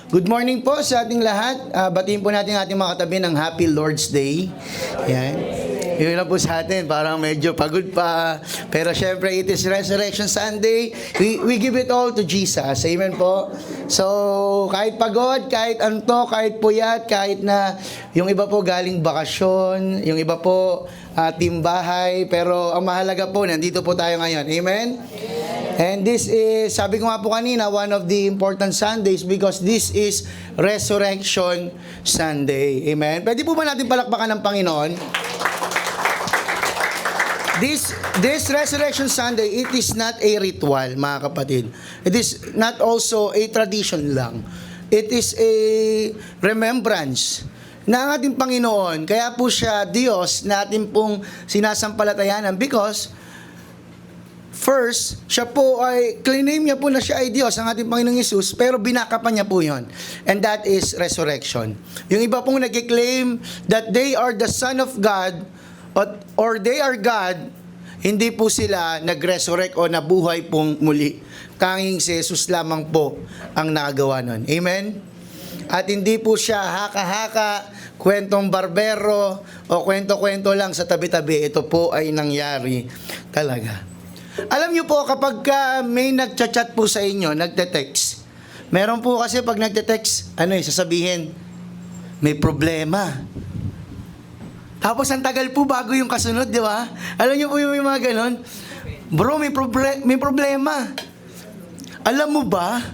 Good morning po sa ating lahat. Batiin po natin ating mga katabi ng Happy Lord's Day. Yan. Yun lang po sa atin. Parang medyo pagod pa. Pero syempre, it is Resurrection Sunday. We give it all to Jesus. Amen po. So, kahit pagod, kahit anto, kahit puyat, kahit na yung iba po galing bakasyon, yung iba po timbahay. Pero ang mahalaga po, nandito po tayo ngayon. Amen? And this is, sabi ko nga po kanina, one of the important Sundays because this is Resurrection Sunday. Amen? Pwede po ba natin palakpakan ng Panginoon? This Resurrection Sunday, it is not a ritual, mga kapatid. It is not also a tradition lang. It is a remembrance na ang ating Panginoon. Kaya po siya Diyos na ating pong sinasampalatayanan because first, siya po ay, claim niya po na siya ay Diyos, ang ating Panginoong Yesus, pero binakapan niya po yun. And that is resurrection. Yung iba pong nag-claim that they are the Son of God, or they are God, hindi po sila nag-resurrect o nabuhay pong muli. Tanging si Jesus lamang po ang nakagawa nun. Amen? At hindi po siya haka-haka, kwentong barbero, o kwento-kwento lang sa tabi-tabi. Ito po ay nangyari talaga. Alam niyo po, kapag may nagchat-chat po sa inyo, nagte-text, meron po kasi pag nagte-text, sasabihin, may problema. Tapos ang tagal po bago yung kasunod, di ba? Alam niyo po yung mga ganon? Bro, may problema. Alam mo ba?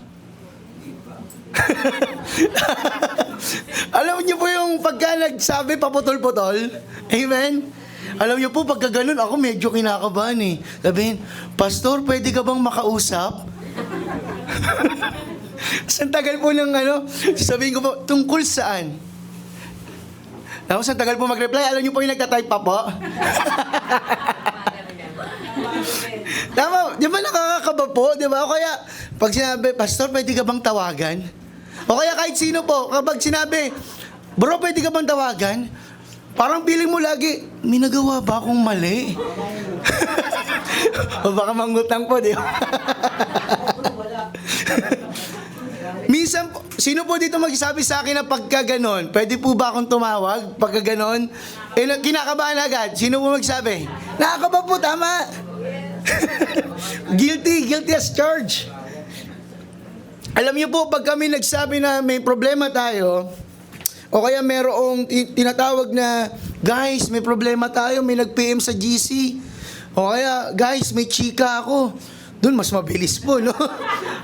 Alam niyo po yung pagka nagsabi paputol-putol? Amen? Alam niyo po, pagka ganun, ako medyo kinakabahan eh. Sabihin, Pastor, pwede ka bang makausap? Sa tagal po ng sasabihin ko po, tungkol saan? Tapos ang tagal po mag-reply, alam niyo po yung nagtatype pa po? Tama, di ba nakakakaba po? Di ba? O kaya, pag sinabi, Pastor, pwede ka bang tawagan? O kaya kahit sino po, kapag sinabi, Bro, pwede ka bang tawagan? Parang feeling mo lagi, may nagawa ba akong mali? O baka mangutang po, di ba? Minsan, sino po dito magsasabi sa akin na pagka ganon, pwede po ba akong tumawag pagka ganon? Kinakabahan agad. Sino po magsabi? Nakakaba po, tama. Guilty as charged. Alam niyo po, pag kami nagsabi na may problema tayo, o kaya merong tinatawag na, guys, may problema tayo, may nag-PM sa GC. O kaya, guys, may chika ako. Doon, mas mabilis po, no?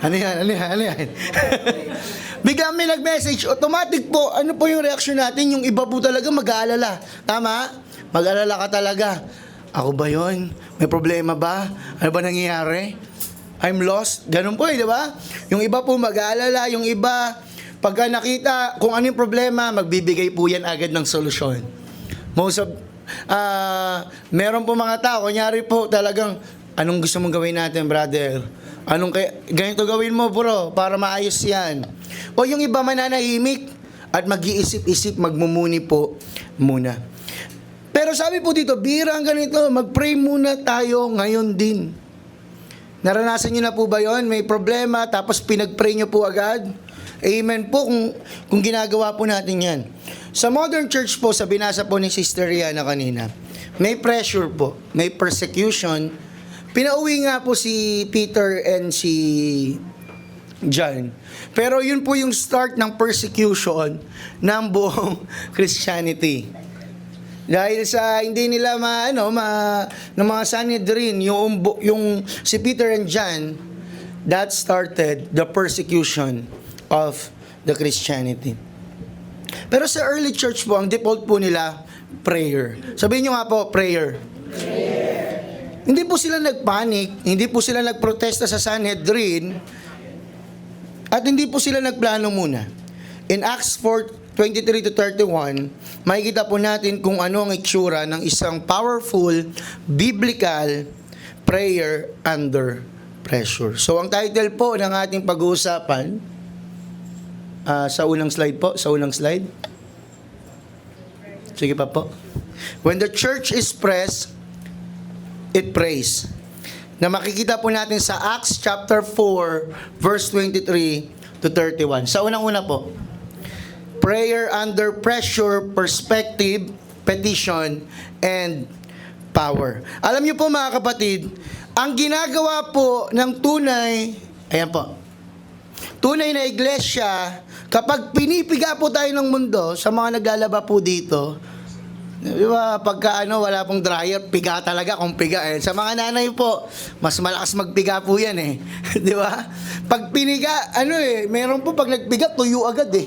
Ano yan? Bigla may nag-message, automatic po, ano po yung reaction natin? Yung iba po talaga mag-aalala. Tama? Mag-aalala ka talaga. Ako ba yon? May problema ba? Ano ba nangyayari? I'm lost? Ganun po di ba? Yung iba po mag-aalala, yung iba, pagka nakita kung ano yung problema, magbibigay po yan agad ng solusyon. Most of, meron po mga tao, kunyari po talagang, anong gusto mong gawin natin, brother? Ganito gawin mo, bro, para maayos yan. O yung iba mananahimik at mag-iisip-isip, magmumuni po muna. Pero sabi po dito, bira ang ganito, mag-pray muna tayo ngayon din. Naranasan nyo na po ba yon? May problema, tapos pinag-pray nyo po agad? Amen po kung ginagawa po natin yan. Sa modern church po, sa binasa po ni Sister Rihanna kanina, may pressure po, may persecution. Pinauwi nga po si Peter and si John. Pero yun po yung start ng persecution ng buong Christianity. Dahil sa hindi nila ng mga Sanhedrin, yung si Peter and John, that started the persecution of the Christianity. Pero sa early church po, ang default po nila, prayer. Sabihin nyo nga po, prayer. Hindi po sila nagpanic, hindi po sila nagprotesta sa Sanhedrin, at hindi po sila nagplano muna. In Acts 4:23-31, makikita po natin kung ano ang itsura ng isang powerful, biblical prayer under pressure. So, ang title po ng ating pag-uusapan, sa unang slide. Sige pa po. When the church is pressed, it prays. Na makikita po natin sa Acts chapter 4, verse 23 to 31. Sa unang-una po, prayer under pressure, perspective, petition, and power. Alam niyo po mga kapatid, ang ginagawa po ng tunay, ayan po, tunay na iglesia, kapag pinipiga po tayo ng mundo, sa mga naglalaba po dito, di ba, pagka wala pong dryer, piga talaga kung piga eh. Sa mga nanay po, mas malakas magpiga po yan eh. Di ba? Pag piniga, meron po pag nagpiga, tuyo agad eh.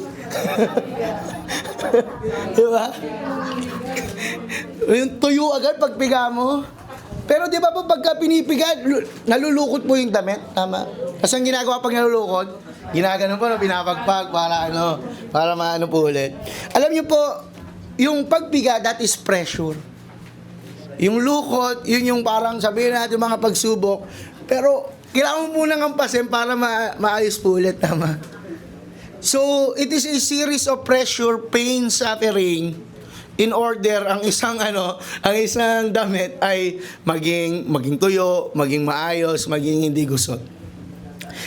Di ba? Yung tuyo agad pag piga mo. Pero di ba po pagka pinipiga, nalulukot po yung damit, tama? Kasi ang ginagawa pag nalulukot, ginagano po, pinapagpag para maano po ulit. Alam niyo po, yung pagpiga, that is pressure. Yung lukot, yun yung parang sabihin natin mga pagsubok. Pero kailangan mo munang hampasin para maayos po ulit, tama? So, it is a series of pressure, pain, suffering, in order ang isang damit ay maging tuyo, maging maayos, maging hindi gusot.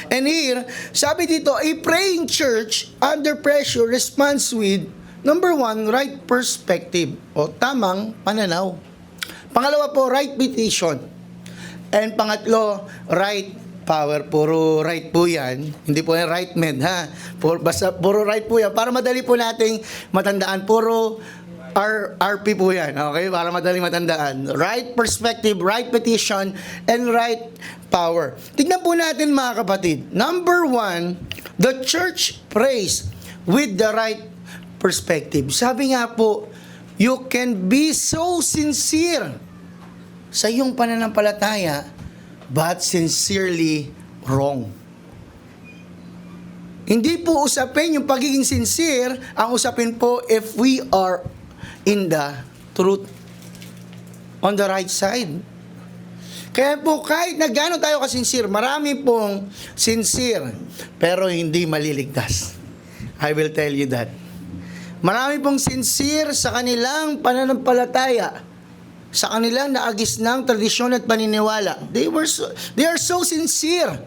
And here, sabi dito, a praying church under pressure responds with number 1, right perspective o tamang pananaw. Pangalawa po, right petition. And pangatlo, right power. Puro right po yan. Hindi po yan right med, ha? Basta puro right po yan. Para madali po nating matandaan. Puro RP po yan. Okay? Para madali matandaan. Right perspective, right petition, and right power. Tignan po natin mga kapatid. Number 1, the church prays with the right perspective. Sabi nga po, you can be so sincere sa iyong pananampalataya, but sincerely wrong. Hindi po usapin yung pagiging sincere, ang usapin po if we are in the truth, on the right side. Kaya po kahit na gano'n tayo kasincere, marami pong sincere, pero hindi maliligtas. I will tell you that. Marami pong sincere sa kanilang pananampalataya, sa kanilang naagis ng tradisyon at paniniwala. They are so sincere,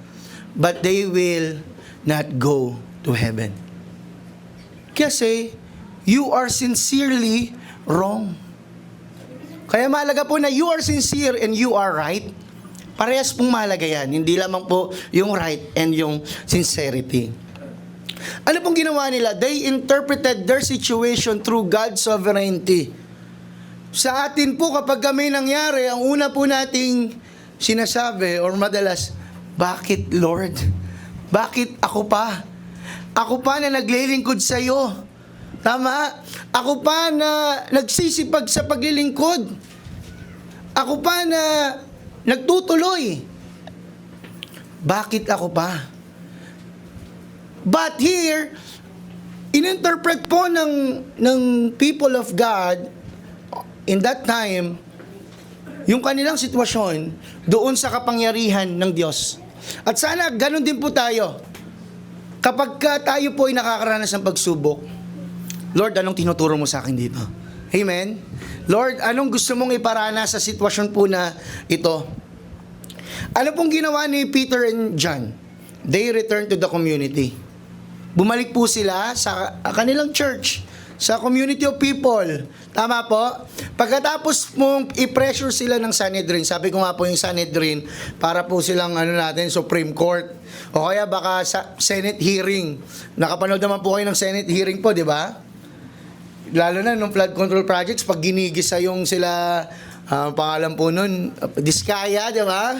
but they will not go to heaven. Kasi you are sincerely wrong. Kaya mahalaga po na you are sincere and you are right. Parehas pong mahalaga yan. Hindi lamang po yung right and yung sincerity. Ano pong ginawa nila? They interpreted their situation through God's sovereignty. Sa atin po, kapag may nangyari, ang una po nating sinasabi or madalas, bakit Lord? Bakit ako pa? Ako pa na naglilingkod sa iyo. Tama? Ako pa na nagsisipag sa paglilingkod. Ako pa na nagtutuloy. Bakit ako pa? But here, ininterpret po ng people of God in that time yung kanilang sitwasyon doon sa kapangyarihan ng Diyos. At sana ganun din po tayo. Kapag tayo po ay nakakaranas ng pagsubok, Lord, anong tinuturo mo sa akin dito? Amen? Lord, anong gusto mong iparana sa sitwasyon po na ito? Ano pong ginawa ni Peter and John? They returned to the community. Bumalik po sila sa kanilang church, sa community of people. Tama po? Pagkatapos mong i-pressure sila ng Sanhedrin, sabi ko nga po yung Sanhedrin, para po silang Supreme Court, o kaya baka sa Senate hearing. Nakapanood naman po kayo ng Senate hearing po, di ba? Lalo na nung flood control projects, pag ginigisa yung sila, pangalan po nun, Diskaya, di ba?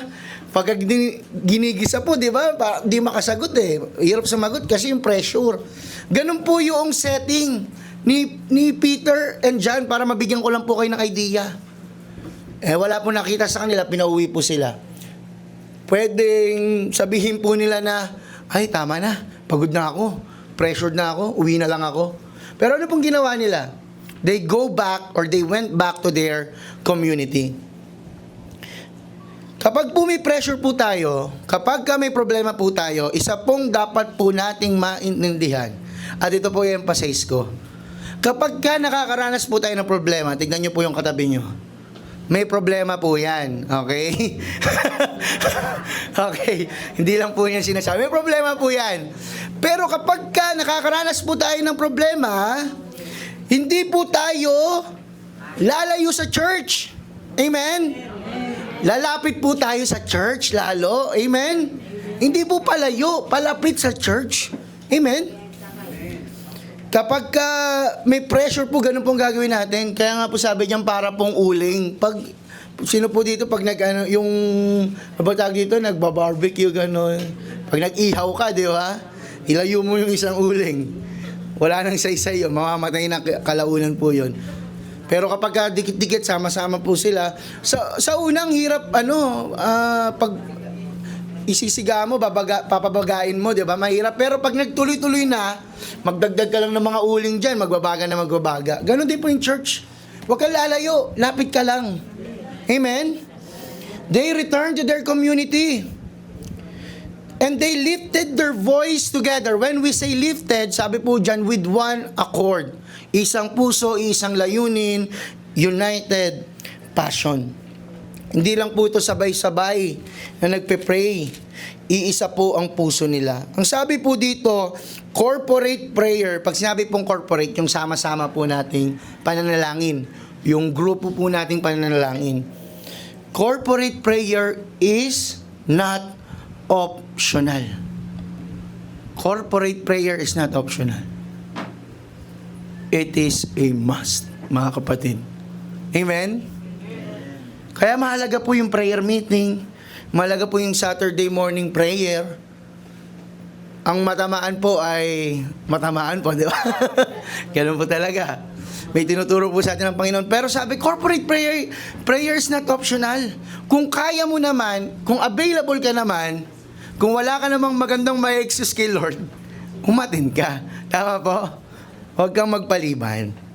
Pag ginigisa po, di ba? Di makasagot eh. Hirap sumagot kasi yung pressure. Ganun po yung setting ni Peter and John para mabigyan ko lang po kayo ng idea. Wala po nakita sa kanila, pinauwi po sila. Pwedeng sabihin po nila na, ay tama na, pagod na ako, pressured na ako, uwi na lang ako. Pero ano pong ginawa nila? They went back to their community. Kapag po may pressure po tayo, kapag may problema po tayo, isa pong dapat po nating maintindihan. At ito po yung emphasize ko. Kapag nakakaranas po tayo ng problema, tignan nyo po yung katabi nyo. may problema po yan. Okay? Okay. Hindi lang po yan sinasabi. May problema po yan. Pero kapag ka nakakaranas po tayo ng problema, hindi po tayo lalayo sa church. Amen? Lalapit po tayo sa church lalo. Amen? Hindi po palayo, palapit sa church. Amen? Kapag ka may pressure po, ganun pong gagawin natin. Kaya nga po sabi diyan para pong uling. Pag, sino po dito pag yung, ano tawag dito, nagbabarbecue, gano'n. Pag nag-ihaw ka, di ba? Ilayo mo yung isang uling. Wala nang saysay yun, mamamatay na kalaunan po yun. Pero kapag ka dikit-dikit, sama-sama po sila, sa unang hirap, pag isisiga mo, papabagain mo, di ba? Mahirap. Pero pag nagtuloy-tuloy na, magdagdag ka lang ng mga uling dyan, magbabaga na magbabaga. Ganon din po yung church. Huwag kang lalayo, lapit ka lang. Amen? They returned to their community. And they lifted their voice together. When we say lifted, sabi po dyan, with one accord. Isang puso, isang layunin, united passion. Hindi lang po ito sabay-sabay na nagpe-pray. Iisa po ang puso nila. Ang sabi po dito, corporate prayer. Pag sinabi pong corporate, yung sama-sama po nating pananalangin. Yung grupo po nating pananalangin. Corporate prayer is not optional. Corporate prayer is not optional. It is a must, mga kapatid. Amen? Kaya mahalaga po yung prayer meeting, mahalaga po yung Saturday morning prayer. Ang matamaan po ay matamaan po, di ba? Ganun po talaga. May tinuturo po sa atin ng Panginoon. Pero sabi, corporate prayer is not optional. Kung kaya mo naman, kung available ka naman, kung wala ka namang magandang may excuse kay Lord, umatin ka. Tama po? Huwag kang magpaliban.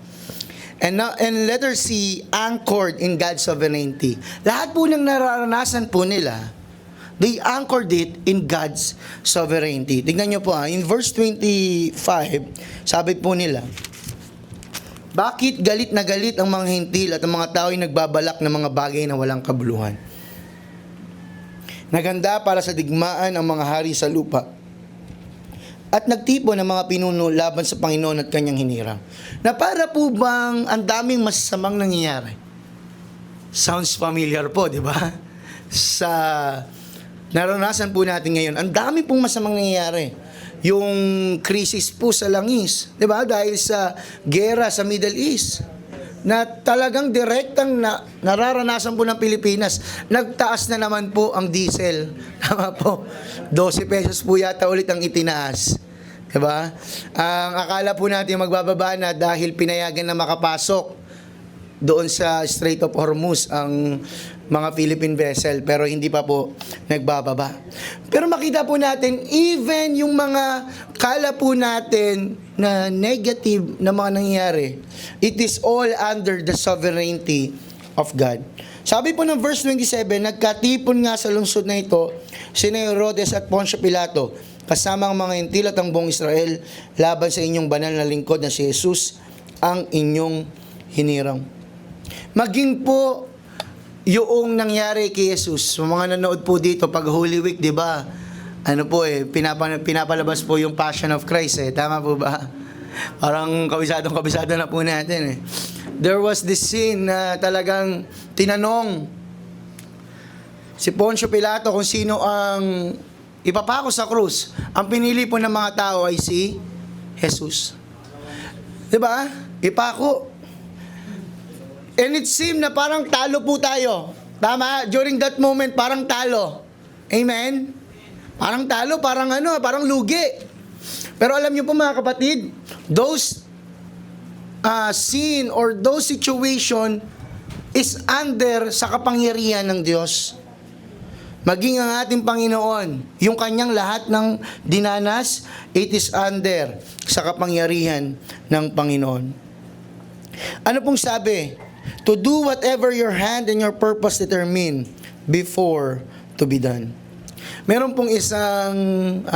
And letter C, anchored in God's sovereignty. Lahat po ng nararanasan po nila, they anchored it in God's sovereignty. Tignan nyo po in verse 25, sabi po nila, bakit galit na galit ang mga hintil at ang mga tao ay nagbabalak ng mga bagay na walang kabuluhan? Naganda para sa digmaan ang mga hari sa lupa at nagtipon ng mga pinuno laban sa Panginoon at kanyang hinirang. Na para po bang ang daming masasamang nangyayari? Sounds familiar po, di ba? Sa naranasan po natin ngayon, ang dami pong masamang nangyayari. Yung krisis po sa langis, di ba? Dahil sa gera sa Middle East, na talagang direktang nararanasan po ng Pilipinas. Nagtaas na naman po ang diesel. Tama po. 12 pesos po yata ulit ang itinaas. Diba? Ang akala po natin magbababa na dahil pinayagan na makapasok doon sa Strait of Hormuz ang mga Philippine vessel, pero hindi pa po nagbababa. Pero makita po natin, even yung mga kala po natin na negative na mga nangyayari, it is all under the sovereignty of God. Sabi po ng verse 27, nagkatipon nga sa lungsod na ito sina Herodes at Poncio Pilato, kasama ang mga hintil at ang buong Israel, laban sa inyong banal na lingkod na si Jesus, ang inyong hinirang. Maging po yung nangyari kay Jesus, mga nanood po dito pag Holy Week, di ba? Ano po pinapalabas po yung Passion of Christ tama po ba? Parang kabisado na po natin There was this scene na talagang tinanong si Poncio Pilato kung sino ang ipapako sa krus. Ang pinili po ng mga tao ay si Jesus. Di ba? Ipako. And it seemed na parang talo po tayo. Tama? During that moment, parang talo. Amen? Parang talo, parang lugi. Pero alam niyo po mga kapatid, those sin or those situation is under sa kapangyarihan ng Diyos. Maging ang ating Panginoon, yung kanyang lahat ng dinanas, it is under sa kapangyarihan ng Panginoon. Ano pong sabi? To do whatever your hand and your purpose determine before to be done. Meron pong isang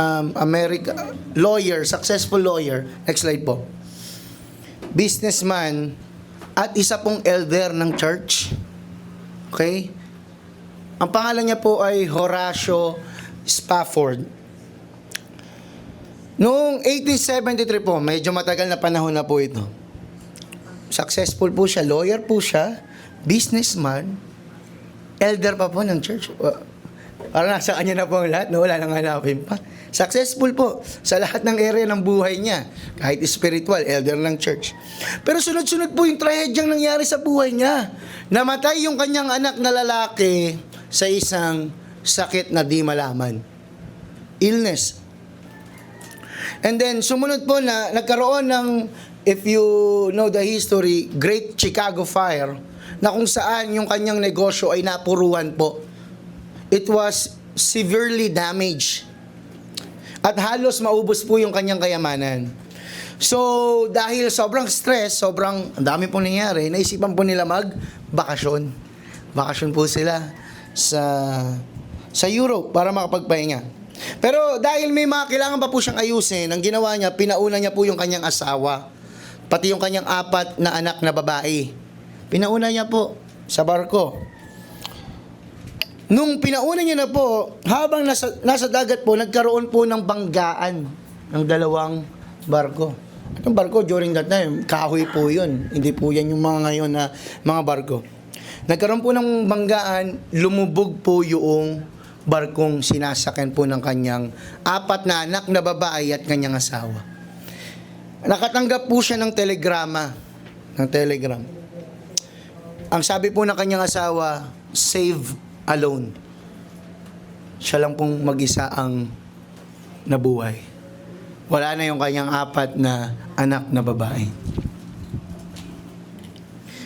successful lawyer, next slide po, businessman, at isa pong elder ng church. Okay? Ang pangalan niya po ay Horatio Spafford. Noong 1873 po, medyo matagal na panahon na po ito. Successful po siya, lawyer po siya, businessman, elder pa po ng church. Parang nasa kanya na po ang lahat, no? Wala nang hanapin pa. Successful po sa lahat ng area ng buhay niya. Kahit spiritual, elder ng church. Pero sunod-sunod po yung trahedyang nangyari sa buhay niya. Namatay yung kanyang anak na lalaki sa isang sakit na di malaman. Illness. And then, sumunod po na nagkaroon ng, if you know the history, Great Chicago Fire, na kung saan yung kanyang negosyo ay napuruhan po. It was severely damaged. At halos maubos po yung kanyang kayamanan. So, dahil sobrang stress, sobrang ang dami po nangyari, naisipan po nila mag-bakasyon. Bakasyon po sila sa Europe para makapagpahinga. Pero dahil may mga kailangan pa po siyang ayusin, ang ginawa niya, pinauna niya po yung kanyang asawa. Pati yung kanyang 4 na anak na babae. Pinauna niya po sa barko. Nung pinauna niya na po, habang nasa dagat po, nagkaroon po ng banggaan ng 2 barko. Itong barko during that time, kahoy po yun. Hindi po yan yung mga ngayon na mga barko. Nagkaroon po ng banggaan, lumubog po yung barkong sinasakyan po ng kanyang 4 na anak na babae at kanyang asawa. Nakatanggap po siya ng telegrama. Ng telegram. Ang sabi po ng kanyang asawa, save alone. Siya lang pong mag-isa ang nabuhay. Wala na yung kanyang 4 na anak na babae.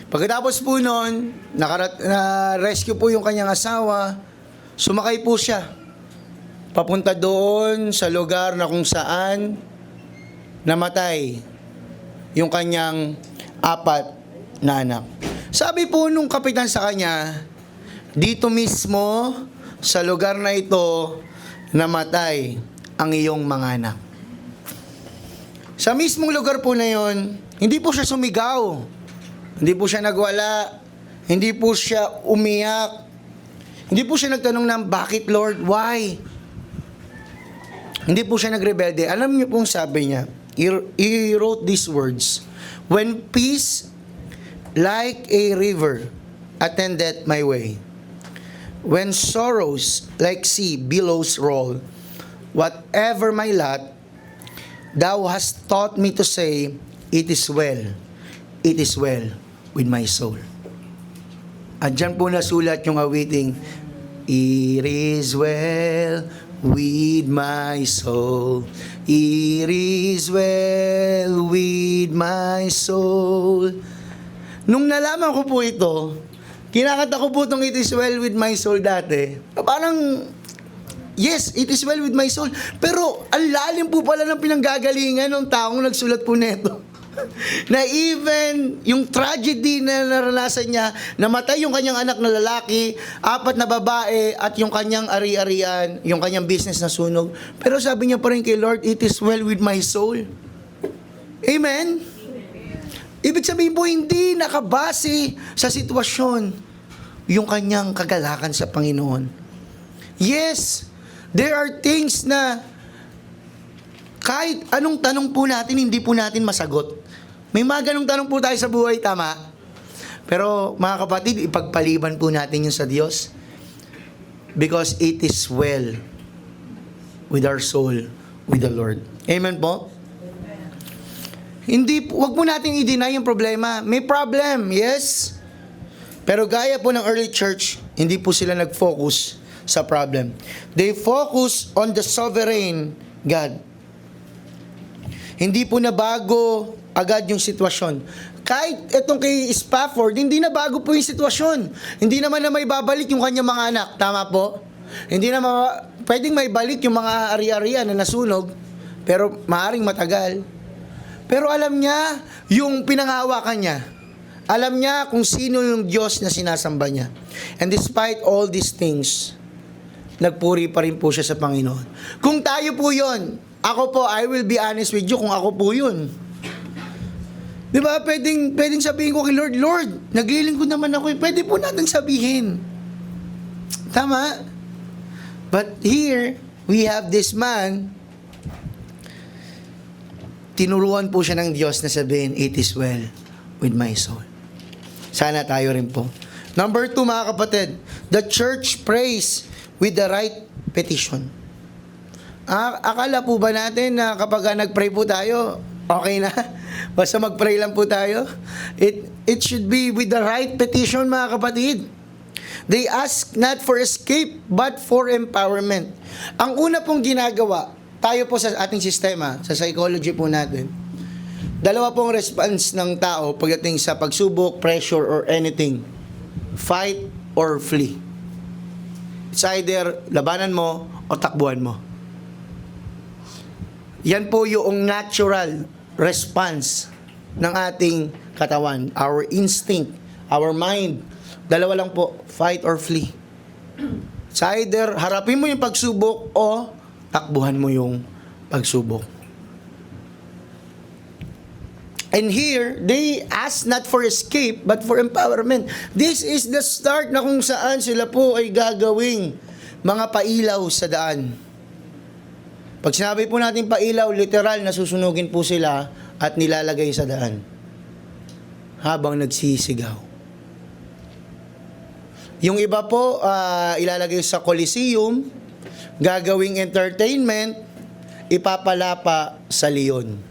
Pagkatapos po noon, na-rescue po yung kanyang asawa, sumakay po siya. Papunta doon sa lugar na kung saan namatay yung kanyang 4 na anak. Sabi po nung kapitan sa kanya, dito mismo sa lugar na ito namatay ang iyong mga anak. Sa mismong lugar po na yon, hindi po siya sumigaw. Hindi po siya nagwala. Hindi po siya umiyak. Hindi po siya nagtanong ng, bakit Lord? Why? Hindi po siya nagrebelde. Alam niyo pong sabi niya, he wrote these words, when peace like a river attendeth my way, when sorrows like sea billows roll, whatever my lot, thou hast taught me to say, it is well with my soul. At dyan po nasulat yung awiting, it is well with my soul, it is well with my soul. Nung nalaman ko po ito, kinakanta ko po itong it is well with my soul dati. Parang, yes, it is well with my soul. Pero, ang lalim po pala ng pinanggagalingan ng taong nagsulat po nito. Na even yung tragedy na naranasan niya, namatay yung kanyang anak na lalaki, 4 na babae, at yung kanyang ari-arian, yung kanyang business na sunog. Pero sabi niya pa rin kay Lord, it is well with my soul. Amen? Ibig sabihin po, hindi nakabase sa sitwasyon yung kanyang kagalakan sa Panginoon. Yes, there are things na kahit anong tanong po natin, hindi po natin masagot. May mga ganong tanong po tayo sa buhay, tama? Pero mga kapatid, ipagpaliban po natin yun sa Diyos. Because it is well with our soul, with the Lord. Amen po? Hindi, wag po natin i-deny yung problema. May problem, yes. Pero gaya po ng early church, hindi po sila nag-focus sa problem. They focus on the sovereign God. Hindi po nabago agad yung sitwasyon. Kahit itong kay Spafford, hindi na bago po yung sitwasyon. Hindi naman na may babalik yung kanyang mga anak. Tama po? Hindi na pwedeng may balik yung mga ari-arian na nasunog, pero maaring matagal. Pero alam niya yung pinanghawakan niya. Alam niya kung sino yung Diyos na sinasamba niya. And despite all these things, nagpuri pa rin po siya sa Panginoon. Kung tayo po yon, ako po, I will be honest with you, kung ako po yun, Di ba? Pwedeng sabihin ko kay Lord, Lord, naglilingkod naman ako. Pwede po natin sabihin. Tama? But here, we have this man, tinuruan po siya ng Diyos na sabihin, it is well with my soul. Sana tayo rin po. Number 2, mga kapatid, the church prays with the right petition. Akala po ba natin na kapag nag-pray po tayo, okay na? Basta mag-pray lang po tayo? It should be with the right petition, mga kapatid. They ask not for escape, but for empowerment. Ang una pong ginagawa, tayo po sa ating sistema, sa psychology po natin, dalawa pong response ng tao pagdating sa pagsubok, pressure, or anything. Fight or flee. It's either labanan mo o takbuhan mo. Yan po yung natural response ng ating katawan. Our instinct, our mind. Dalawa lang po, fight or flee. It's either harapin mo yung pagsubok o takbuhan mo yung pagsubok. And here, they ask not for escape, but for empowerment. This is the start na kung saan sila po ay gagawing mga pailaw sa daan. Pag sinabi po natin pailaw, literal na susunugin po sila at nilalagay sa daan habang nagsisigaw. Yung iba po, ilalagay sa Coliseum, gagawing entertainment, ipapalapa sa leon.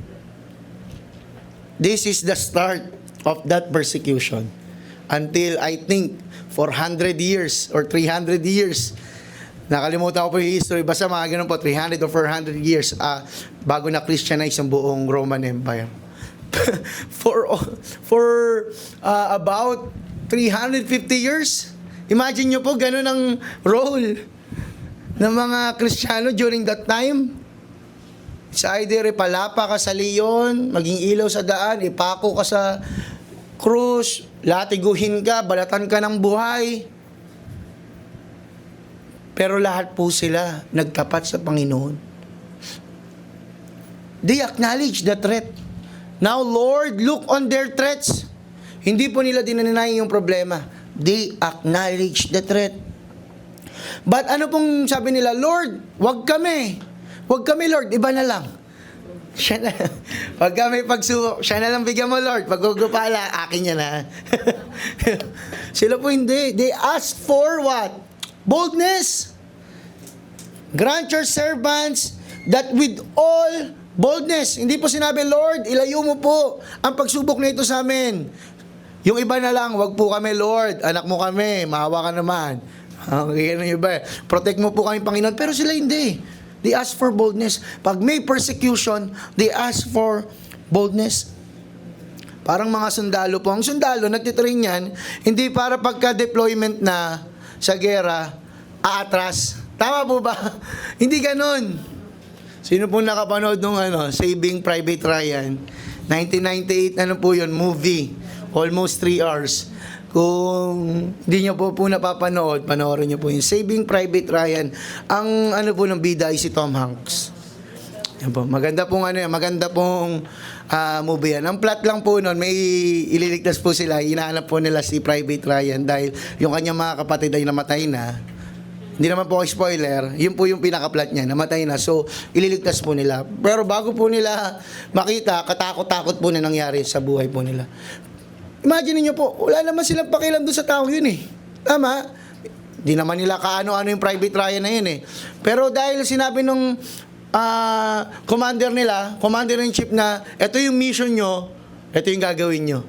This is the start of that persecution. Until, I think, 400 years or 300 years. Nakalimutan ko po yung history. Basta mga ganun po, 300 or 400 years bago na-Christianize ang buong Roman Empire. for about 350 years, imagine nyo po, ganun ang role ng mga Kristiyano during that time. Sa either ipalapa ka sa leon, maging ilaw sa daan, ipako ka sa krus, latiguhin ka, balatan ka ng buhay. Pero lahat po sila nagtapat sa Panginoon. They acknowledge the threat. Now, Lord, look on their threats. Hindi po nila dinanay yung problema. They acknowledge the threat. But ano pong sabi nila? Lord, wag kami. Wag kami, Lord. Iba na lang. Siya na. Wag kami pagsubok. Siya na lang bigyan mo, Lord. Pag gugupala, akin yan na. Sila po hindi. They ask for what? Boldness. Grant your servants that with all boldness. Hindi po sinabi, Lord, ilayo mo po ang pagsubok na ito sa amin. Yung iba na lang, wag po kami, Lord. Anak mo kami. Maawa ka naman. Okay, ano yung iba? Protect mo po kami, Panginoon. Pero sila hindi. They ask for boldness. Pag may persecution, they ask for boldness. Parang mga sundalo po. Ang sundalo, nagtitrain yan, hindi para pagka-deployment na sa gera, aatras. Tama po ba? Hindi ganun. Sino po nakapanood nung Saving Private Ryan? 1998, ano po yun? Movie. Almost 3 hours. Kung hindi nyo po napapanood, panoorin nyo po yung Saving Private Ryan. Ang po ng bida ay si Tom Hanks. Yan po. Maganda pong maganda pong movie yan. Ang plot lang po nun, may ililigtas po sila, hinahanap po nila si Private Ryan dahil yung kanyang mga kapatid ay namatay na. Hindi naman po spoiler, yun po yung pinaka-plot niya, namatay na. So, ililigtas po nila. Pero bago po nila makita, katakot-takot po na nangyari sa buhay po nila. Imagine niyo po, wala naman silang pakialam doon sa tao yun eh. Tama? Di naman nila kaano-ano yung Private Ryan na yun eh. Pero dahil sinabi nung commander-in-chief na, ito yung mission nyo, ito yung gagawin nyo.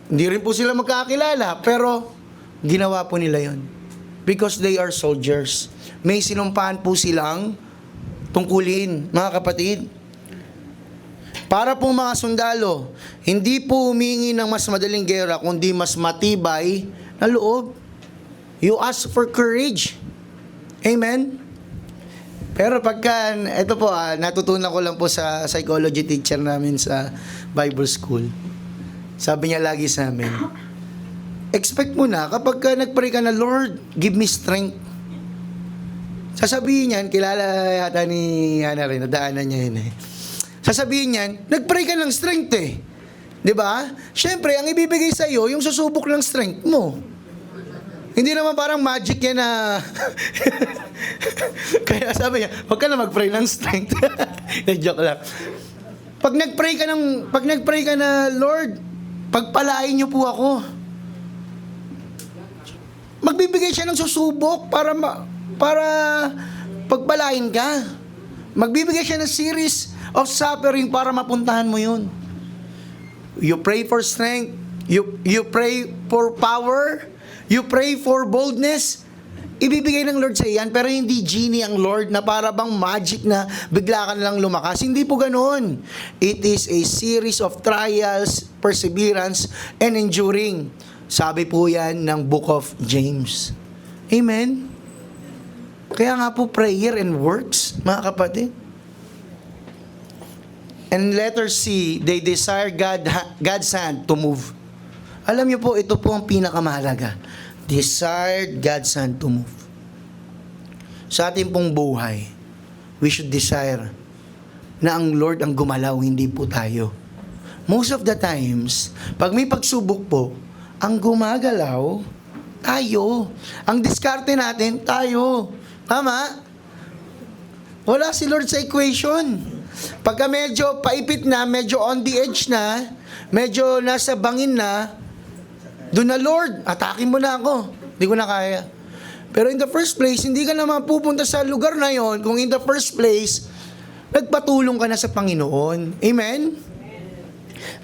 Hindi rin po sila magkakilala, pero ginawa po nila yon because they are soldiers. May sinumpahan po silang tungkulin, mga kapatid. Para po mga sundalo, hindi po humingi ng mas madaling gera, kundi mas matibay na loob. You ask for courage. Amen? Pero pagka, ito po, natutunan ko lang po sa psychology teacher namin sa Bible School. Sabi niya lagi sa amin, expect mo na kapag ka nagpray ka na, Lord, give me strength. Sasabihin niyan, kilala yata ni Hana rin, nadaanan niya yun eh. Sasabihin niyan, nagpray ka ng strength eh. 'Di ba? Siyempre, ang ibibigay sa iyo yung susubok ng strength mo. Hindi naman parang magic yan na kaya sabi niya, huwag ka na mag-pray ng strength. Joke lang. Pag nag-pray ka na, Lord, pagpalain niyo po ako. Magbibigay siya ng susubok para pagpalain ka. Magbibigay siya ng series of suffering para mapuntahan mo yun. You pray for strength, you pray for power, you pray for boldness, ibibigay ng Lord sa iyan, pero hindi genie ang Lord na para bang magic na bigla ka na lang lumakas. Hindi po ganoon. It is a series of trials, perseverance, and enduring. Sabi po yan ng Book of James. Amen? Kaya nga po prayer and works, mga kapatid. And letter C, they desire God's hand to move. Alam niyo po, ito po ang pinakamahalaga. Desired God's hand to move. Sa ating pong buhay, we should desire na ang Lord ang gumalaw, hindi po tayo. Most of the times, pag may pagsubok po, ang gumagalaw, tayo. Ang diskarte natin, tayo. Tama? Wala si Lord sa equation. Pagka medyo paipit na, medyo on the edge na, medyo nasa bangin na, doon na, Lord, atakin mo na ako. Hindi ko na kaya. Pero in the first place, hindi ka naman pupunta sa lugar na yon kung in the first place, nagpatulong ka na sa Panginoon. Amen?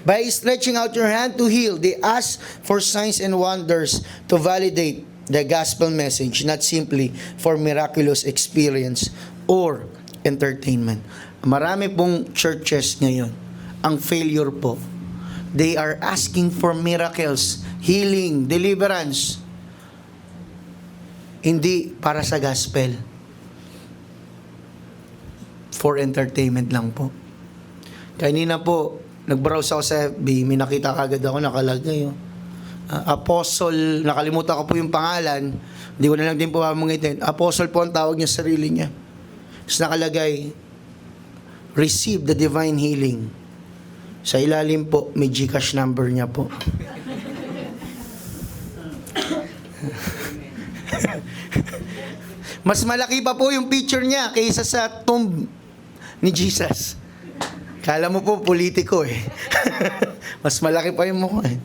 By stretching out your hand to heal, they ask for signs and wonders to validate the gospel message, not simply for miraculous experience or entertainment. Marami pong churches ngayon, ang failure po, they are asking for miracles, healing, deliverance. Hindi para sa gospel. For entertainment lang po. Kanina po, nag-browse ako sa FB, may nakita kagad ako nakalagay. Apostle, nakalimutan ko po yung pangalan, hindi ko na lang din po mamangitin. Apostle po ang tawag niya sa sarili niya. Tapos nakalagay, receive the divine healing. Sa ilalim po, may GCash number niya po. Mas malaki pa po yung picture niya kaysa sa tomb ni Jesus. Kala mo po, politiko eh. Mas malaki pa yung mukha eh.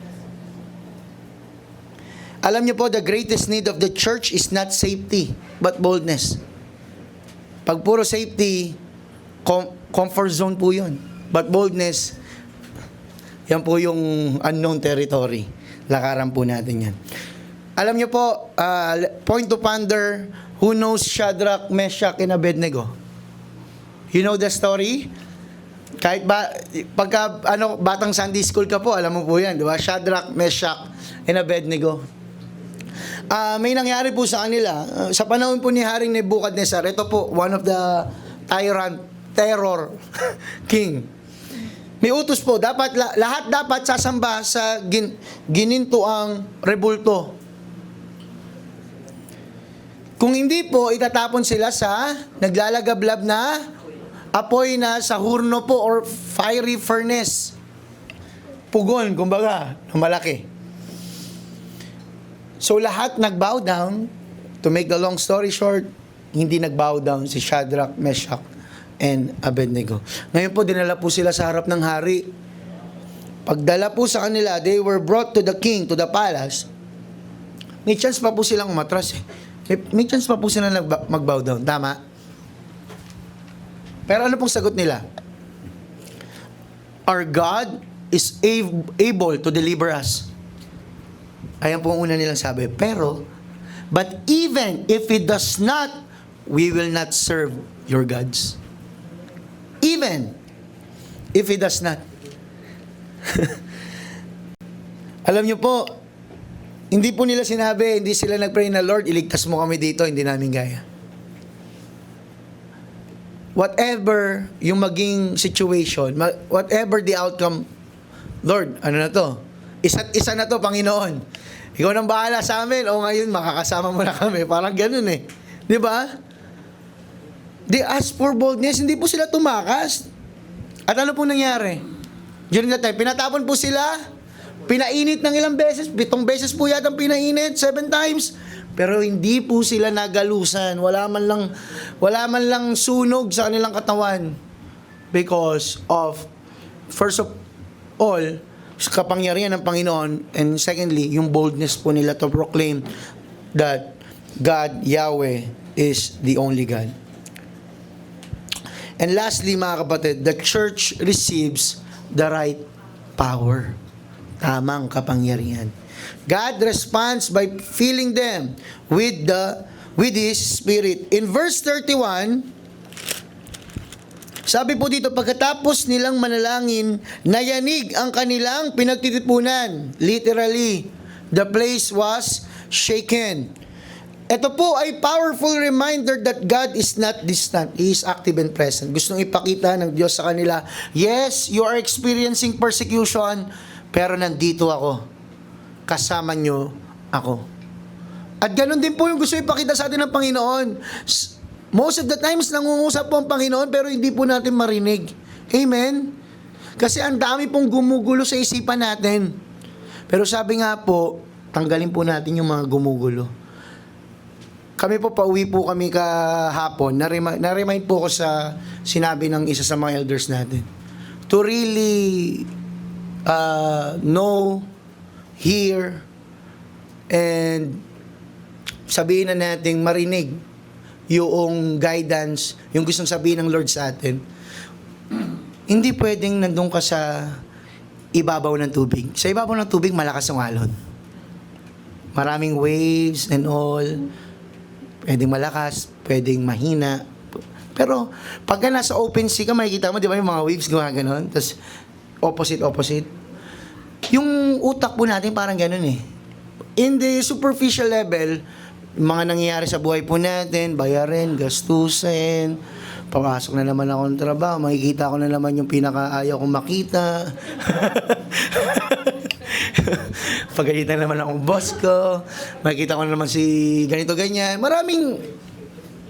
Alam niyo po, the greatest need of the church is not safety, but boldness. Pag puro safety, comfort zone po yun. But boldness, yan po yung unknown territory. Lakaran po natin yan. Alam niyo po, point to ponder, who knows Shadrach, Meshach, and Abednego? You know the story? Kahit pagka batang Sunday school ka po, alam mo po yan, di ba? Shadrach, Meshach, and Abednego. May nangyari po sa kanila. Sa panahon po ni Haring Nebuchadnezzar, ito po, one of the terror king. May utos po, lahat dapat sasamba sa ginintuang rebulto. Kung hindi po, itatapon sila sa naglalagablab na apoy na sa hurno po or fiery furnace. Pugon, kumbaga, na malaki. So lahat nag-bow down. To make the long story short, hindi nag-bow down si Shadrach, Meshach, and Abednego. Ngayon po, dinala po sila sa harap ng hari. Pagdala po sa kanila, they were brought to the king, to the palace. May chance pa po silang umatras eh. May chance pa po sila mag-bow down. Tama? Pero ano pong sagot nila? Our God is able to deliver us. Ayan po ang una nilang sabi. Pero, but even if He does not, we will not serve your gods. Even if He does not. Alam niyo po, hindi po nila sinabi, hindi sila nag-pray na, Lord, iligtas mo kami dito, hindi namin gaya. Whatever yung maging situation, whatever the outcome, Lord, ano na to? Isa't isa na to, Panginoon. Ikaw nang bahala sa amin, o ngayon, makakasama mo na kami. Parang ganun eh. Di ba? They ask for boldness, hindi po sila tumakas. At ano po nangyari? During that time, pinatapon po sila, pinainit ng ilang beses, 7 beses po yata pinainit, 7 times. Pero hindi po sila nagalusan. Wala man lang sunog sa kanilang katawan. Because of, first of all, kapangyarihan ng Panginoon, and secondly, yung boldness po nila to proclaim that God, Yahweh, is the only God. And lastly, mga kapatid, the church receives the right power. Tamang kapangyarihan. God responds by filling them with His Spirit. In verse 31, sabi po dito, pagkatapos nilang manalangin, nayanig ang kanilang pinagtitipunan. Literally, the place was shaken. Ito po ay powerful reminder that God is not distant. He is active and present. Gustong ipakita ng Diyos sa kanila, yes, you are experiencing persecution, pero nandito ako. Kasama nyo ako. At ganun din po yung gusto ipakita sa atin ng Panginoon. Most of the times, nangungusap po ang Panginoon, pero hindi po natin marinig. Amen? Kasi ang dami pong gumugulo sa isipan natin. Pero sabi nga po, tanggalin po natin yung mga gumugulo. Kami po, pauwi po kami kahapon, na-remind po ko sa sinabi ng isa sa mga elders natin. To really know, hear, and sabihin na natin, marinig yung guidance, yung gustong sabihin ng Lord sa atin. Hindi pwedeng nandun ka sa ibabaw ng tubig. Sa ibabaw ng tubig, malakas ang alon. Maraming waves and all. Pwedeng malakas, pwedeng mahina. Pero, pagka nasa open sea ka, makikita mo, di ba yung mga waves gumaganon? Tapos, opposite. Yung utak po natin parang ganun eh. In the superficial level, mga nangyayari sa buhay po natin, bayarin, gastusin, papasok na naman ako ng trabaho, makikita ko na naman yung pinakaayaw kong makita. Pagalitan naman akong boss ko, makikita ko na naman si ganito ganyan. Maraming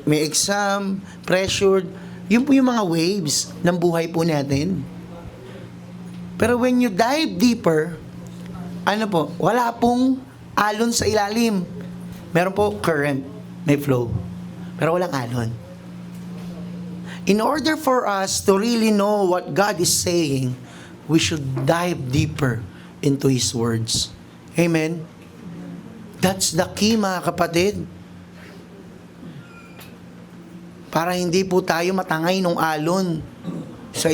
may exam, pressured. Yun po yung mga waves ng buhay po natin. Pero when you dive deeper, ano po, wala pong alon sa ilalim. Meron po current, may flow. Pero walang alon. In order for us to really know what God is saying, we should dive deeper into His words. Amen? That's the key, mga kapatid. Para hindi po tayo matangay ng alon sa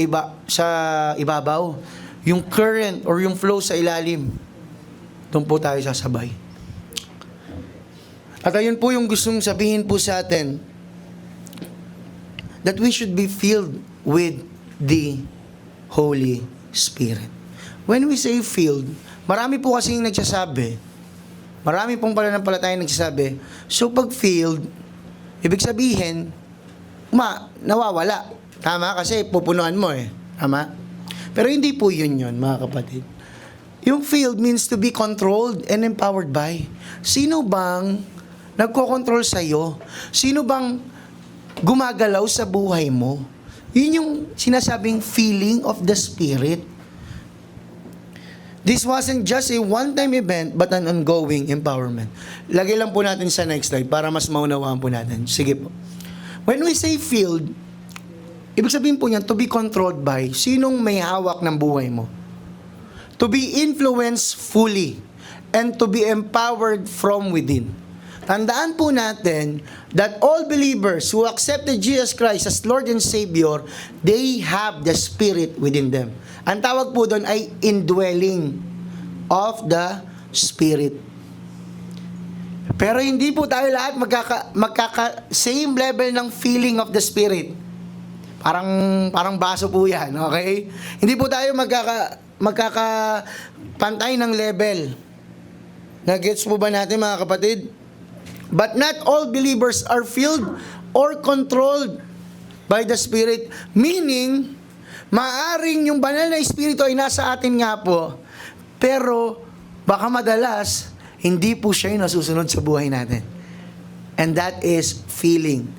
ibabaw. Yung current or yung flow sa ilalim, doon po tayo sasabay. At ayun po yung gustong sabihin po sa atin, that we should be filled with the Holy Spirit. When we say filled, marami po kasing nagsasabi, marami pong pananampalataya nagsasabi, so pag filled, ibig sabihin, nawawala. Tama? Kasi pupunuan mo eh. Tama? Pero hindi po yun, mga kapatid. Yung filled means to be controlled and empowered by. Sino bang nagko-control sa'yo? Sino bang gumagalaw sa buhay mo? Yun yung sinasabing feeling of the Spirit. This wasn't just a one-time event, but an ongoing empowerment. Lagay lang po natin sa next slide para mas maunawaan po natin. Sige po. When we say filled, ibig sabihin po niyan, to be controlled by, sinong may hawak ng buhay mo? To be influenced fully, and to be empowered from within. Tandaan po natin that all believers who accepted Jesus Christ as Lord and Savior, they have the Spirit within them. Ang tawag po doon ay indwelling of the Spirit. Pero hindi po tayo lahat same level ng feeling of the Spirit. Parang baso po yan, okay? Hindi po tayo magkakapantay ng level. Nagets po ba natin, mga kapatid? But not all believers are filled or controlled by the Spirit. Meaning, maaring yung banal na Espiritu ay nasa atin nga po, pero baka madalas, hindi po siya yung nasusunod sa buhay natin. And that is feeling,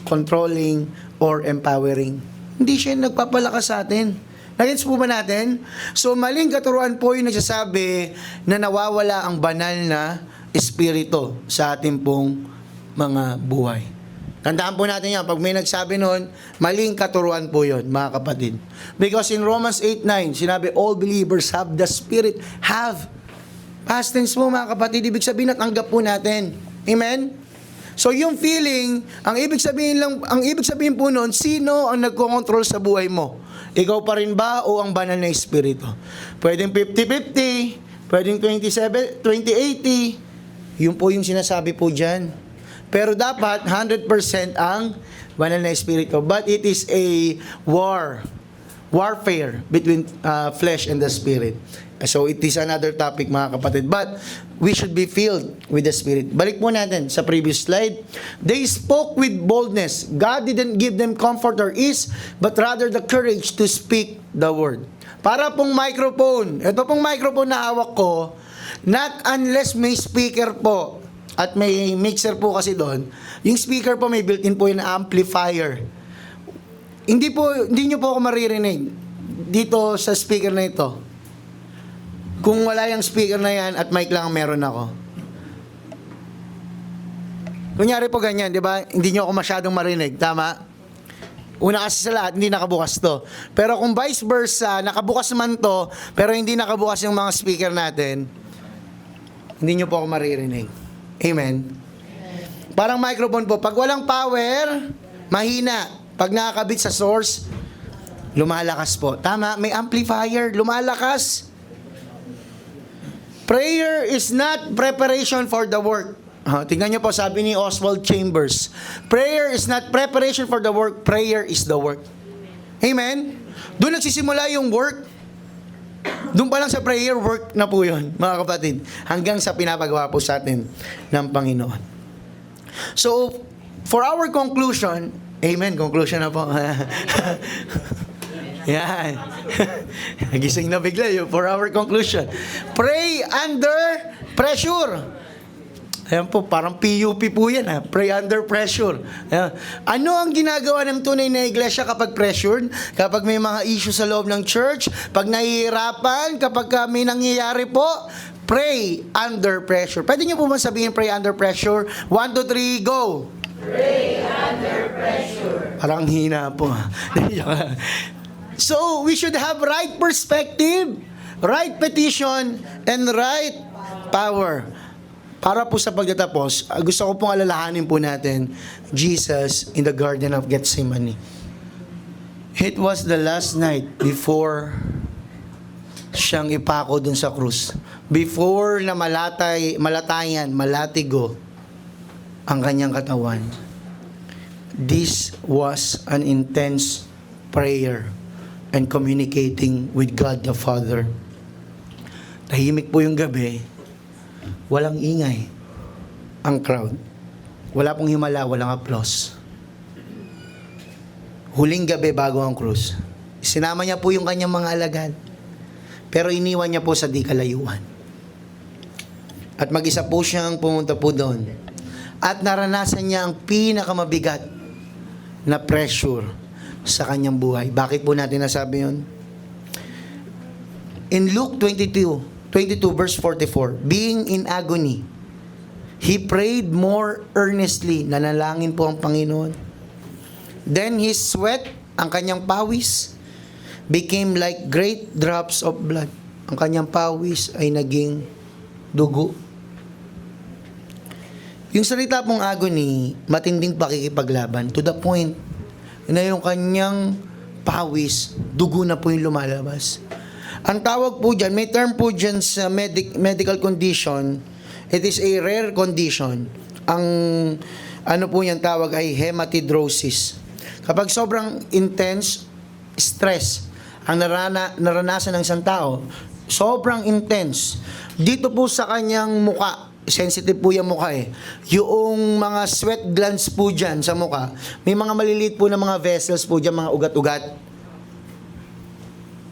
controlling, or empowering. Hindi siya yung nagpapalakas sa atin. Nagets po ba natin? So, maling katuruan po yung nagsasabi na nawawala ang banal na espiritu sa ating pong mga buhay. Tandaan po natin yan. Pag may nagsabi noon, maling katuruan po yun, mga kapatid. Because in Romans 8:9, sinabi, all believers have the Spirit. Have. Past tense po, mga kapatid. Ibig sabihin, natanggap po natin. Amen? So yung feeling, ang ibig sabihin po noon, sino ang nagko-control sa buhay mo? Ikaw pa rin ba o ang banal na espiritu? Pwedeng 50-50, pwedeng 20-80. Yun po yung sinasabi po dyan. Pero dapat 100% ang banal na espiritu. But it is a warfare between flesh and the spirit. So it is another topic, mga kapatid. But we should be filled with the Spirit. Balik po natin sa previous slide. They spoke with boldness. God didn't give them comfort or ease, but rather the courage to speak the word. Para pong microphone. Ito pong microphone na hawak ko, not unless may speaker po at may mixer po kasi doon. Yung speaker po may built-in po yung amplifier. Hindi nyo po ako maririnig dito sa speaker na ito. Kung wala yung speaker na yan at mic lang ang meron ako. Kunyari po ganyan, di ba? Hindi nyo ako masyadong marinig, tama? Una kasi sa lahat, hindi nakabukas to. Pero kung vice versa, nakabukas man to, pero hindi nakabukas yung mga speaker natin, hindi nyo po ako maririnig. Amen? Parang microphone po, pag walang power, mahina. Pag nakakabit sa source, lumalakas po. Tama, may amplifier, lumalakas. Prayer is not preparation for the work. Tingnan niyo po, sabi ni Oswald Chambers, prayer is not preparation for the work, prayer is the work. Amen? Doon nagsisimula yung work. Doon pa lang sa prayer, work na po yun, mga kapatid. Hanggang sa pinapagawa po sa atin ng Panginoon. So, for our conclusion, amen, conclusion na po. Yan. Nagising na bigla yun for our conclusion. Pray under pressure. Ayan po, parang PUP po yan ha. Pray under pressure. Ayan. Ano ang ginagawa ng tunay na iglesia kapag pressured? Kapag may mga issue sa loob ng church? Pag nahihirapan? Kapag may nangyayari po? Pray under pressure. Pwede niyo po ba sabihin pray under pressure? 1, 2, 3, go! Pray under pressure. Parang hina po ha. So, we should have right perspective, right petition, and right power. Para po sa pagtatapos, gusto ko pong alalahanin po natin, Jesus in the Garden of Gethsemane. It was the last night before siyang ipako dun sa krus. Before na malatigo ang kanyang katawan. This was an intense prayer and communicating with God the Father. Tahimik po yung gabi, walang ingay ang crowd. Wala pong himala, walang applause. Huling gabi bago ang krus, sinama niya po yung kanyang mga alagad, pero iniwan niya po sa di kalayuan. At mag-isa po siyang pumunta po doon. At naranasan niya ang pinakamabigat na pressure sa kanyang buhay. Bakit po natin nasabi yun? In Luke 22 verse 44, being in agony, he prayed more earnestly. Nanalangin po ang Panginoon. Then his sweat, ang kanyang pawis, became like great drops of blood. Ang kanyang pawis ay naging dugo. Yung salita pong agony, matinding pakikipaglaban to the point na yung kanyang pawis, dugo na po yung lumalabas. Ang tawag po dyan, may term po dyan sa medical condition, it is a rare condition. Ang ano po yan tawag ay hematidrosis. Kapag sobrang intense stress ang naranasan ng isang tao, sobrang intense, dito po sa kanyang muka, sensitive po yung mukha eh. Yung mga sweat glands po dyan sa mukha, may mga maliliit po na mga vessels po dyan, mga ugat-ugat.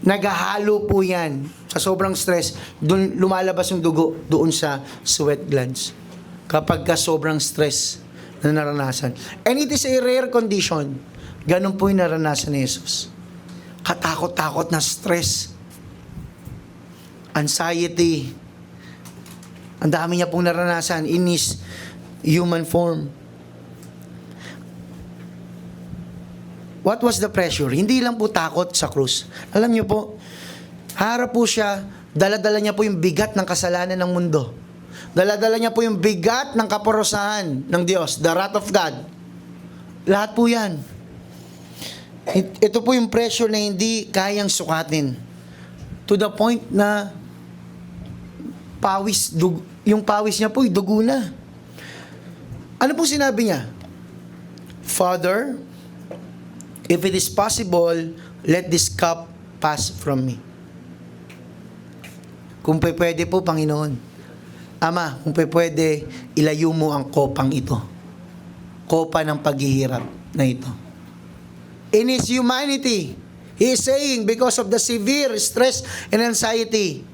Naghahalo po yan. Sa sobrang stress, doon lumalabas yung dugo doon sa sweat glands. Kapag ka sobrang stress na naranasan. And it is a rare condition. Ganun po yung naranasan ni Jesus. katakot-takot na stress, anxiety. Ang dami niya pong naranasan in his human form. What was the pressure? Hindi lang po takot sa krus. Alam niyo po, harap po siya, dala-dala niya po yung bigat ng kasalanan ng mundo. Dala-dala niya po yung bigat ng kaparusahan ng Diyos, the wrath of God. Lahat po yan. Ito po yung pressure na hindi kayang sukatin. To the point na yung pawis niya po, dugo na. Ano po sinabi niya? Father, if it is possible, let this cup pass from me. Kung pwede po, Panginoon. Ama, kung pwede, ilayo mo ang kopang ito. Kopa ng paghihirap na ito. In his humanity, he is saying, because of the severe stress and anxiety,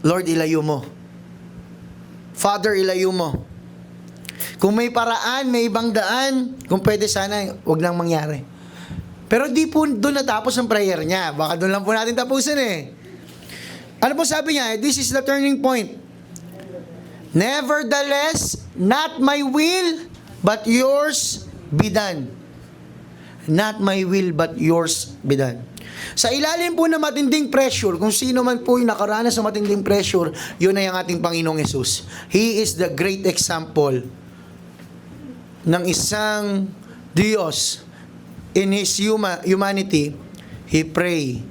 Lord, ilayo mo. Father, ilayo mo. Kung may paraan, may ibang daan, kung pwede sana, wag nang mangyari. Pero di po doon natapos ang prayer niya. Baka doon lang po natin tapusin eh. Ano po sabi niya? This is the turning point. Nevertheless, not my will, but yours be done. Not my will, but yours be done. Sa ilalim po ng matinding pressure, kung sino man po yung nakaranas sa matinding pressure, yun ay ang ating Panginoong Yesus. He is the great example ng isang Diyos. In His humanity, He pray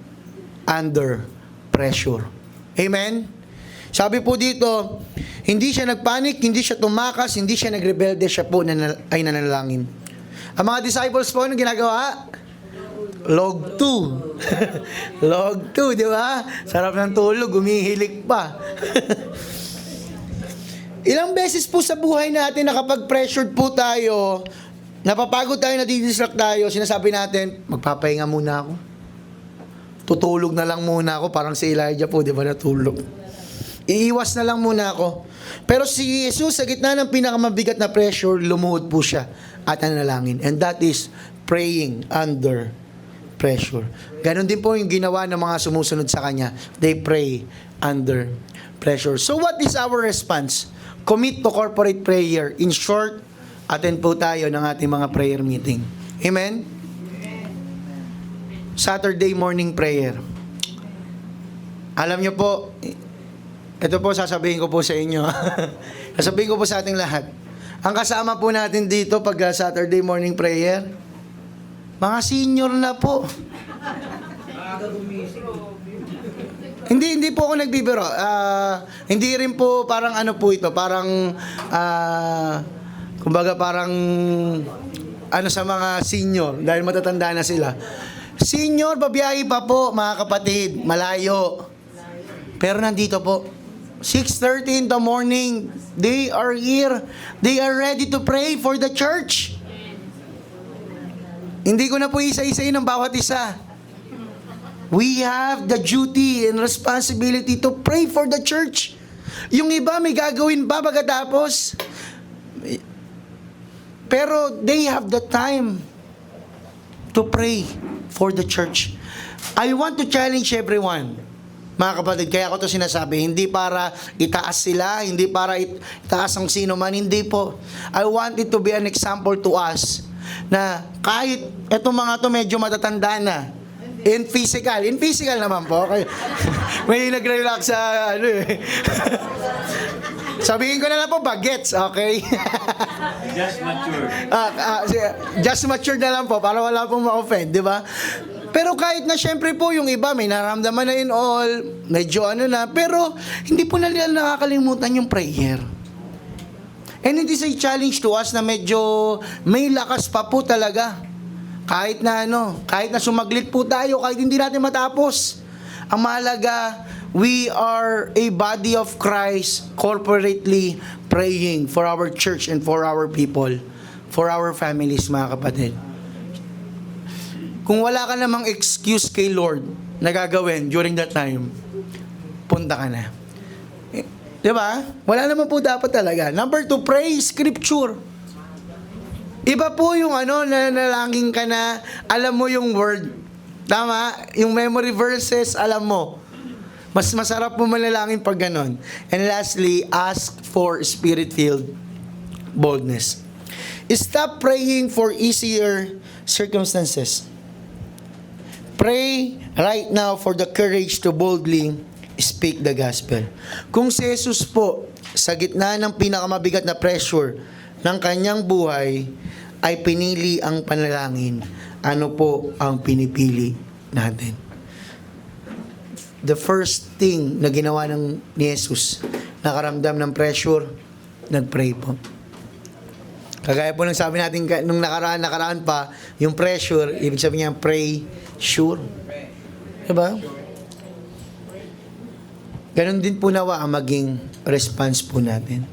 under pressure. Amen? Sabi po dito, hindi siya nagpanik, hindi siya tumakas, hindi siya nagrebelde, siya po ay nanalangin. Ang mga disciples po, anong ginagawa? Log 2. Log 2, di ba? Sarap ng tulog, gumihilik pa. Ilang beses po sa buhay natin na kapag pressured po tayo, napapagod tayo, nadidistract tayo, sinasabi natin, magpapahinga muna ako. Tutulog na lang muna ako, parang si Elijah po, di ba, natulog. Iiwas na lang muna ako. Pero si Jesus, sa gitna ng pinakamabigat na pressure, lumuhod po siya at nanalangin. And that is praying under pressure. Ganon din po yung ginawa ng mga sumusunod sa Kanya. They pray under pressure. So what is our response? Commit to corporate prayer. In short, attend po tayo ng ating mga prayer meeting. Amen? Saturday morning prayer. Alam nyo po, ito po sasabihin ko po sa inyo. Sasabihin ko po sa ating lahat. Ang kasama po natin dito pag Saturday morning prayer, mga senior na po. Hindi po ako nagbibiro. Hindi rin po parang ano po ito, parang kumbaga parang ano sa mga senior dahil matatanda na sila. Senior, babiyahe pa po mga kapatid, malayo. Pero nandito po 6:30 in the morning, they are here. They are ready to pray for the church. Hindi ko na po isa-isayin ang bawat isa. We have the duty and responsibility to pray for the church. Yung iba may gagawin pa pagkatapos. Pero they have the time to pray for the church. I want to challenge everyone. Mga kapatid, kaya ko to sinasabi, hindi para itaas sila, hindi para itaas ang sino man, hindi po. I want it to be an example to us na kahit etong mga to medyo matatanda na, in physical naman po. May nag-relax sa ano eh. Sabihin ko na lang po, bagets, okay? Just mature. Just mature na lang po para wala pong ma-offend, di ba? Pero kahit na syempre po yung iba may naramdaman na in all, medyo ano na, pero hindi po nila nakakalimutan yung prayer. And it is a challenge to us na medyo may lakas pa po talaga. Kahit na sumaglit po tayo, kahit hindi natin matapos. Ang mahalaga, we are a body of Christ corporately praying for our church and for our people, for our families, mga kapatid. Kung wala ka namang excuse kay Lord na gagawin during that time, punta ka na. Di ba? Wala naman po dapat talaga. Number 2, pray scripture. Iba po yung nanalangin ka na, alam mo yung word. Tama? Yung memory verses, alam mo. Mas masarap mo manalangin pag ganon. And lastly, ask for spirit-filled boldness. Stop praying for easier circumstances. Pray right now for the courage to boldly speak the gospel. Kung si Jesus po, sa gitna ng pinakamabigat na pressure ng kanyang buhay, ay pinili ang panalangin, ano po ang pinipili natin? The first thing na ginawa ni Jesus, nakaramdam ng pressure, nag-pray po. Kagaya po ng sabi natin nung nakaraan pa, yung pressure, ibig sabihin niya, pray sure. Diba? Ganon din po nawa ang maging response po natin.